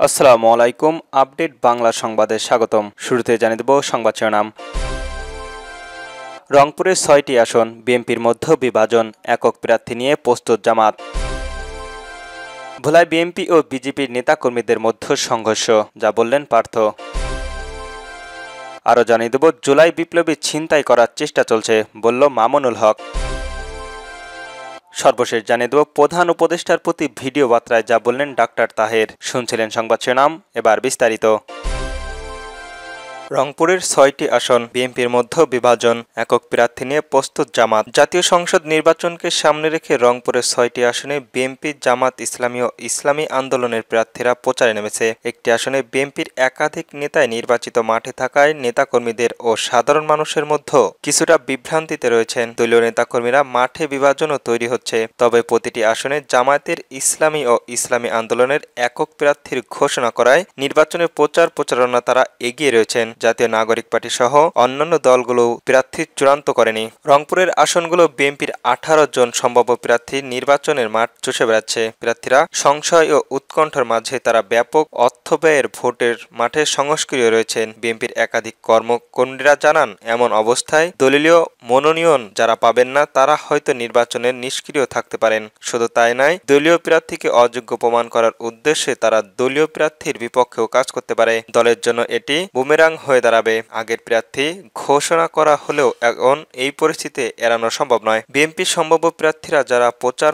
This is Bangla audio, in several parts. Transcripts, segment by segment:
আসসালামু আলাইকুম। আপডেট বাংলা সংবাদে স্বাগতম। শুরুতে জানিয়ে দেব সংবাদ শিরোনাম। রংপুরে ৬টি আসন, বিএনপির মধ্যে বিভাজন, একক প্রার্থী নিয়ে প্রস্তুত জামাত। ভোলায় বিএনপি ও বিজেপির নেতাকর্মীদের মধ্যে সংঘর্ষ, যা বললেন পার্থ। আরও জানিয়ে দেব জুলাই বিপ্লবী ছিনতাই করার চেষ্টা চলছে, বলল মামুনুল হক। সর্বশেষ জানিয়ে দেব প্রধান উপদেষ্টার প্রতি ভিডিও বার্তায় যা বললেন ডাক্তার তাহের। শুনছিলেন সংবাদ শিরোনাম, এবার বিস্তারিত। রংপুরের ৬টি আসন, বিএনপির মধ্যে বিভাজন, একক প্রার্থী নিয়ে প্রস্তুত জামাত। জাতীয় সংসদ নির্বাচনকে সামনে রেখে রংপুরের ৬টি আসনে বিএনপি, জামাত ইসলামী ও ইসলামী আন্দোলনের প্রার্থীরা প্রচারে নেমেছে। একটি আসনে বিএনপির একাধিক নেতাই নির্বাচিত মাঠে থাকায় নেতাকর্মীদের ও সাধারণ মানুষের মধ্যে কিছুটা বিভ্রান্তিতে রয়েছেন। দলীয় নেতাকর্মীরা মাঠে বিভাজনও তৈরি হচ্ছে। তবে প্রতিটি আসনে জামায়াতের ইসলামী ও ইসলামী আন্দোলনের একক প্রার্থীর ঘোষণা করায় নির্বাচনের প্রচারণা তারা এগিয়ে রয়েছেন। জাতীয় নাগরিক পার্টি সহ অন্যান্য দলগুলো প্রার্থী চূড়ান্ত করেনি। রংপুরের আসনগুলো বিএনপির 18 জন সম্ভাব্য প্রার্থী নির্বাচনের মাঠ চষে বেড়াচ্ছে। প্রার্থীরা সংশয় ও উৎকণ্ঠার মাঝে তারা ব্যাপক অর্থব্যয়ের ভোটের মাঠে সংস্ক্রিয় রয়েছেন। বিএনপির একাধিক কর্মকর্মীরা জানান, এমন অবস্থায় দলীয় মনোনয়ন যারা পাবেন না তারা হয়তো নির্বাচনের নিষ্ক্রিয় থাকতে পারেন। শুধু তাই নয়, দলীয় প্রার্থীকে অযোগ্য প্রমাণ করার উদ্দেশ্যে তারা দলীয় প্রার্থীর বিপক্ষেও কাজ করতে পারে। দলের জন্য এটি বুমেরাং হয়ে দাঁড়াবে। আগের প্রার্থী ঘোষণা করা হলেও এখন এই পরিস্থিতি এড়ানো সম্ভব নয়। বিএনপির সম্ভাব্য প্রার্থীরা যারা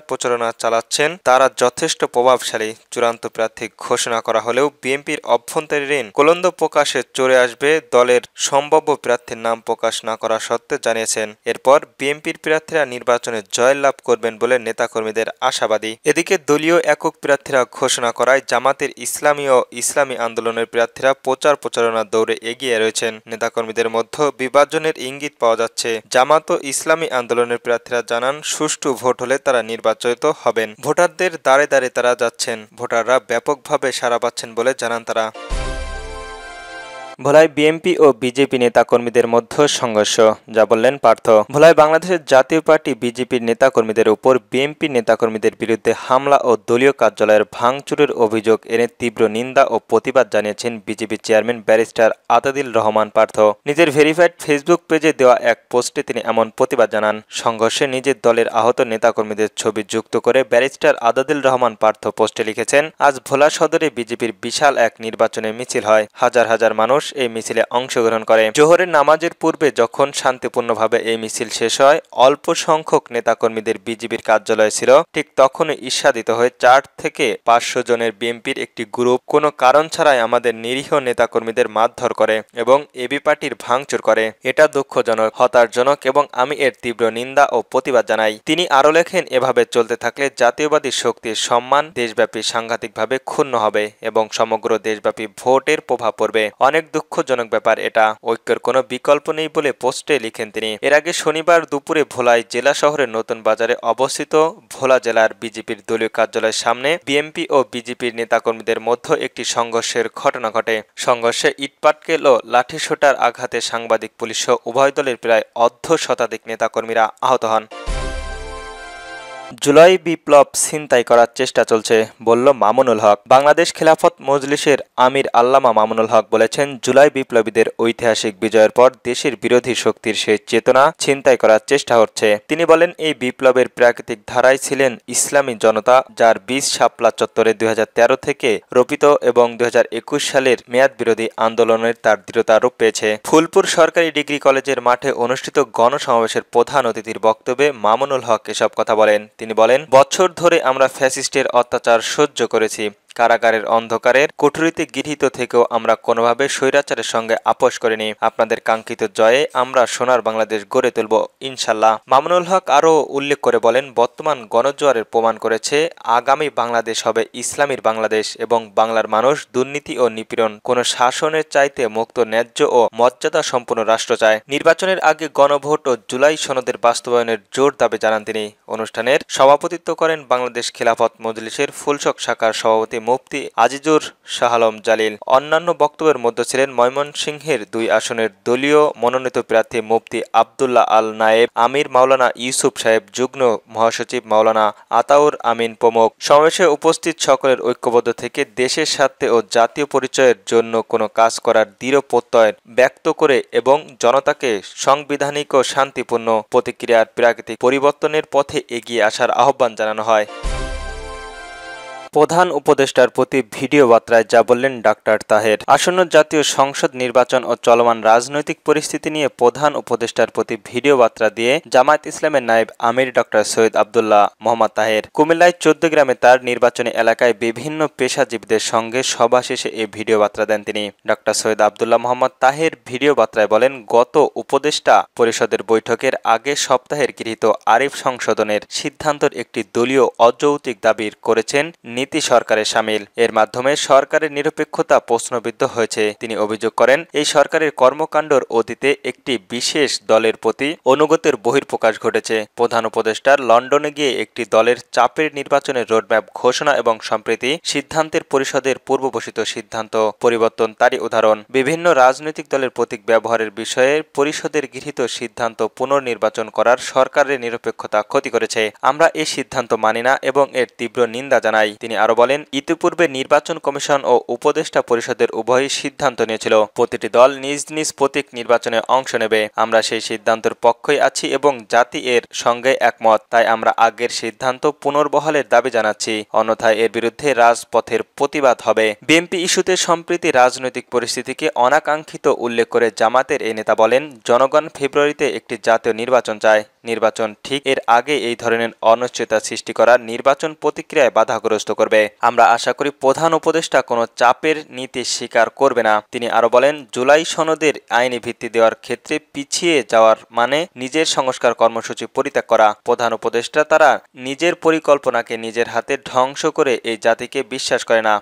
প্রচারণা চালাচ্ছেন তারা যথেষ্ট প্রভাবশালী। চূড়ান্ত প্রার্থী ঘোষণা করা হলেও বিএনপির অভ্যন্তরীণ কোলন্দ প্রকাশে চলে আসবে। দলের সম্ভাব্য প্রার্থীর নাম প্রকাশ না করা সত্ত্বেও জানিয়েছেন, এরপর বিএনপির প্রার্থীরা নির্বাচনে জয়লাভ করবেন বলে নেতাকর্মীদের আশাবাদী। এদিকে দলীয় একক প্রার্থীরা ঘোষণা করায় জামাতের ইসলামী ও ইসলামী আন্দোলনের প্রার্থীরা প্রচারণা দৌড়ে এগিয়ে রয়েছেন। নেতাকর্মীদের মধ্যে বিভাজনের ইঙ্গিত পাওয়া যাচ্ছে। জামাত ও ইসলামী আন্দোলনের প্রার্থীরা জানান, সুষ্ঠু ভোট হলে তারা নির্বাচিত হবেন। ভোটারদের দ্বারে দ্বারে তারা যাচ্ছেন। ভোটাররা ব্যাপকভাবে সাড়া পাচ্ছেন বলে জানান তারা। ভোলায় বিএনপি ও বিজেপি নেতাকর্মীদের মধ্যে সংঘর্ষ, যা বললেন পার্থ। ভোলায় বাংলাদেশের জাতীয় পার্টি বিজেপির নেতাকর্মীদের উপর বিএনপি নেতাকর্মীদের বিরুদ্ধে হামলা ও দলীয় কার্যালয়ের ভাঙচুরের অভিযোগ এনে তীব্র নিন্দা ও প্রতিবাদ জানিয়েছেন বিজেপি চেয়ারম্যান ব্যারিস্টার আতাদিল রহমান পার্থ। নিজের ভেরিফাইড ফেসবুক পেজে দেওয়া এক পোস্টে তিনি এমন প্রতিবাদ জানান। সংঘর্ষে নিজের দলের আহত নেতাকর্মীদের ছবি যুক্ত করে ব্যারিস্টার আতাদিল রহমান পার্থ পোস্টে লিখেছেন, আজ ভোলা সদরে বিজেপির বিশাল এক নির্বাচনের মিছিল হয়। হাজার হাজার মানুষ এই মিছিলে অংশগ্রহণ করে। জোহরের নামাজের পূর্বে যখন শান্তিপূর্ণভাবে এই মিছিল শেষ হয়, অল্প সংখ্যক নেতাকর্মীদের বিজেপির কার্যালয় ছিল, ঠিক তখনই ঈর্ষাদিত হয়ে 4 থেকে 500 জনের বিএনপির একটি গ্রুপ কোনো কারণ ছাড়াই আমাদের নিরীহ নেতাকর্মীদের মারধর করে এবং এবি পার্টির ভাঙচুর করে। এটা দুঃখজনক, হতাশজনক এবং আমি এর তীব্র নিন্দা ও প্রতিবাদ জানাই। তিনি আরও লেখেন, এভাবে চলতে থাকলে জাতীয়বাদী শক্তির সম্মান দেশব্যাপী সাংঘাতিকভাবে ক্ষুণ্ণ হবে এবং সমগ্র দেশব্যাপী ভোটের প্রভাব পড়বে। অনেক দুঃখজনক ব্যাপার এটা। ঐক্যের কোনো বিকল্প নেই বলে পোস্টে লিখেন তিনি। এর আগে শনিবার দুপুরে ভোলায় জেলা শহরের নতুন বাজারে অবস্থিত ভোলা জেলার বিজেপির দলীয় কার্যালয়ের সামনে বিএনপি ও বিজেপির নেতাকর্মীদের মধ্যে একটি সংঘর্ষের ঘটনা ঘটে। সংঘর্ষে ইটপাটকেল ও লাঠিসোঁটার আঘাতে সাংবাদিক, পুলিশ সহ উভয় দলের প্রায় অর্ধশতাধিক নেতাকর্মীরা আহত হন। জুলাই বিপ্লব ছিনতাই করার চেষ্টা চলছে, বলল মামুনুল হক। বাংলাদেশ খেলাফত মজলিসের আমির আল্লামা মামুনুল হক বলেছেন, জুলাই বিপ্লবীদের ঐতিহাসিক বিজয়ের পর দেশের বিরোধী শক্তির সেই চেতনা ছিনতাই করার চেষ্টা হচ্ছে। তিনি বলেন, এই বিপ্লবের প্রাকৃতিক ধারায় ছিলেন ইসলামী জনতা, যার বীজ শাপলা চত্বরে 2013 থেকে রোপিত এবং 2021 সালের মেয়াদ বিরোধী আন্দোলনের তার দৃঢ়তা রূপ পেয়েছে। ফুলপুর সরকারি ডিগ্রি কলেজের মাঠে অনুষ্ঠিত গণসমাবেশের প্রধান অতিথির বক্তব্যে মামুনুল হক এসব কথা বলেন। তিনি বলেন, বছর ধরে আমরা ফ্যাসিস্টের অত্যাচার সহ্য করেছি। কারাগারের অন্ধকারের কুঠুরিতে গৃহীত থেকেও আমরা কোনোভাবে স্বৈরাচারের সঙ্গে আপোষ করিনি। আপনাদের কাঙ্ক্ষিত জয়ে আমরা সোনার বাংলাদেশ গড়ে তুলব ইনশাল্লাহ। মামুনুল হক আরও উল্লেখ করে বলেন, বর্তমান গণজোয়ারের প্রমাণ করেছে আগামী বাংলাদেশ হবে ইসলামীর বাংলাদেশ এবং বাংলার মানুষ দুর্নীতি ও নিপীড়ন কোনো শাসনের চাইতে মুক্ত, ন্যায্য ও মর্যাদা সম্পন্ন রাষ্ট্র চায়। নির্বাচনের আগে গণভোট ও জুলাই সনদের বাস্তবায়নের জোর দাবি জানান তিনি। অনুষ্ঠানের সভাপতিত্ব করেন বাংলাদেশ খেলাফত মজলিসের ফুলশক শাখার সভাপতি মুফতি আজিজুর শাহ আলম জালিল। অন্যান্য বক্তব্যের মধ্যে ছিলেন ময়মনসিংহের 2 আসনের দলীয় মনোনীত প্রার্থী মুফতি আব্দুল্লাহ আল নায়েব, আমির মাওলানা ইউসুফ সাহেব, যুগ্ম মহাসচিব মাওলানা আতাউর আমিন প্রমুখ। সমাবেশে উপস্থিত সকলের ঐক্যবদ্ধ থেকে দেশের স্বার্থে ও জাতীয় পরিচয়ের জন্য কোনো কাজ করার দৃঢ় প্রত্যয় ব্যক্ত করে এবং জনতাকে সাংবিধানিক ও শান্তিপূর্ণ প্রতিক্রিয়ার প্রাকৃতিক পরিবর্তনের পথে এগিয়ে আসার আহ্বান জানানো হয়। প্রধান উপদেষ্টার প্রতি ভিডিও বার্তায় যা বললেন ডাক্তার তাহের। আসন্ন জাতীয় সংসদ নির্বাচন ও চলমান রাজনৈতিক পরিস্থিতি নিয়ে প্রধান উপদেষ্টার প্রতি ভিডিও বার্তা দিয়ে জামায়াত ইসলামের নায়েব আমির ডক্টর সৈয়দ আব্দুল্লাহ মোহাম্মদ তাহের কুমিল্লায় 14 গ্রামে তার নির্বাচনী এলাকায় বিভিন্ন পেশাজীবীদের সঙ্গে সভা শেষে এই ভিডিও বার্তা দেন তিনি। ডক্টর সৈয়দ আব্দুল্লাহ মোহাম্মদ তাহের ভিডিও বার্তায় বলেন, গত উপদেষ্টা পরিষদের বৈঠকের আগে সপ্তাহের গৃহীত আরিফ সংশোধনের সিদ্ধান্তের একটি দলীয় অযৌক্তিক দাবি করেছেন নীতি সরকারের সামিল। এর মাধ্যমে সরকারের নিরপেক্ষতা প্রশ্নবিদ্ধ হয়েছে। তিনি অভিযোগ করেন, এই সরকারের কর্মকাণ্ডের অতীতে একটি বিশেষ দলের প্রতি অনুগতের বহিঃপ্রকাশ ঘটেছে। প্রধান উপদেষ্টার লন্ডনে গিয়ে একটি দলের চাপের নির্বাচনের রোডম্যাপ ঘোষণা এবং সম্প্রতি সিদ্ধান্তের পরিষদের পূর্বঘোষিত সিদ্ধান্ত পরিবর্তন তারই উদাহরণ। বিভিন্ন রাজনৈতিক দলের প্রতীক ব্যবহারের বিষয়ে পরিষদের গৃহীত সিদ্ধান্ত পুনর্নির্বাচন করার সরকারের নিরপেক্ষতা ক্ষতি করেছে। আমরা এই সিদ্ধান্ত মানি না এবং এর তীব্র নিন্দা জানাই। তিনি আরো বলেন, ইতিপূর্বে নির্বাচন কমিশন ও উপদেষ্টা পরিষদের উভয়ই সিদ্ধান্ত নিয়েছিল প্রতিটি দল নিজ নিজ প্রতীক নির্বাচনে অংশ নেবে। আমরা সেই সিদ্ধান্তের পক্ষই আছি এবং জাতি এর সঙ্গে একমত। তাই আমরা আগের সিদ্ধান্ত পুনর্বহালের দাবি জানাচ্ছি, অন্যথায় এর বিরুদ্ধে রাজপথের প্রতিবাদ হবে। বিএনপি ইস্যুতে সম্প্রতি রাজনৈতিক পরিস্থিতিকে অনাকাঙ্ক্ষিত উল্লেখ করে জামাতের এই নেতা বলেন, জনগণ ফেব্রুয়ারিতে একটি জাতীয় নির্বাচন চায়। নির্বাচন ঠিক এর আগে এই ধরনের অনিশ্চয়তা সৃষ্টি করা নির্বাচন প্রতিক্রিয়ায় বাধাগ্রস্ত করবে। আমরা আশা করি প্রধান উপদেষ্টা কোনো চাপের নীতি স্বীকার করবে না। তিনি আরো বলেন, জুলাই সনদের আইনি ভিত্তি দেওয়ার ক্ষেত্রে পিছিয়ে যাওয়ার মানে নিজের সংস্কার কর্মসূচি পরিত্যাগ করা। প্রধান উপদেষ্টা তারা নিজের পরিকল্পনাকে নিজের হাতে ধ্বংস করে এই জাতিকে বিশ্বাস করে না।